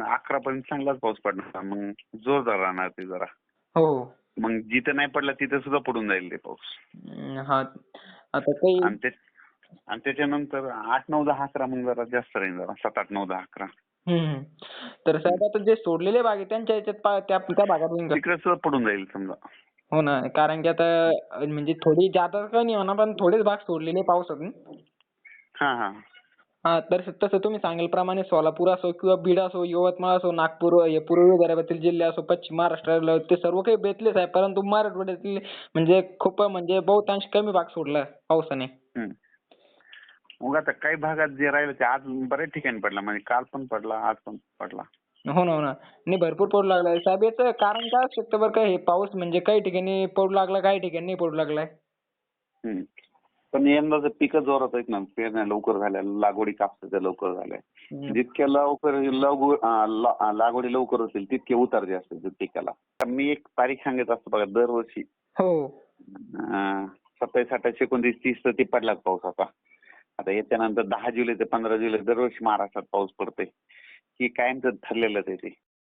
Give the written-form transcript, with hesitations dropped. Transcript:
मग 11 पर्यंत चांगलाच पाऊस पडणार. मग जोरदार राहणार ते जरा. हो. मग जिथं नाही पडला तिथं सुद्धा पडून जाईल ते पाऊस. हा. आता काही आणि त्याच्यानंतर 8, 9, 10, 11 मग जरा जास्त राहील जरा. 7, 8, 9, 10, 11. हम्म. तर साहेब आता जे सोडलेले भाग आहे त्यांच्या ह्याच्यात त्या भागात होईल का? तिकडे सुद्धा पडून जाईल समजा. हो ना. कारण की आता म्हणजे थोडी जादा का नाही म्हणा पण थोडेच भाग सोडलेले पावसातून. हा हा. हा. तर तसं तुम्ही सांगितल्याप्रमाणे सोलापूर असो किंवा बीड असो, यवतमाळ असो, नागपूर, हे पूर्व विदर्भातील जिल्हे असो, पश्चिम महाराष्ट्राला ते सर्व काही बेतलेच आहे. परंतु मराठवाड्यातील म्हणजे खूप म्हणजे बहुतांश कमी भाग सोडला पावसाने. हम्म. मग आता काही भागात जे राहिलं ते आज बऱ्याच ठिकाणी पडला. म्हणजे काल पण पडला, आज पण पडला. हो ना, हो ना. नाही भरपूर पडू लागलाय. साहेब याचं कारण काय असू शकतं बरं का हे पाऊस म्हणजे काही ठिकाणी पडू लागला, काही ठिकाणी नाही पडू लागलाय. हम्म. पण यंदाचं पिकं जोरात आहेत ना. पेरण्या लवकर झाल्या, लागवडी कापसाच्या लवकर झाल्या. जितक्या लवकर लागवडी लवकर होतील तितके उतार जास्त असतील पिकाला. तर मी एक तारीख सांगत असतो बघा दरवर्षी. हो. 27, 28, 29, 30 तर ते पडलाच पाऊस आता. आता याच्यानंतर 10 जुलै ते 15 जुलै दरवर्षी महाराष्ट्रात पाऊस पडतोय. हे कायमचं ठरलेलंच आहे ते.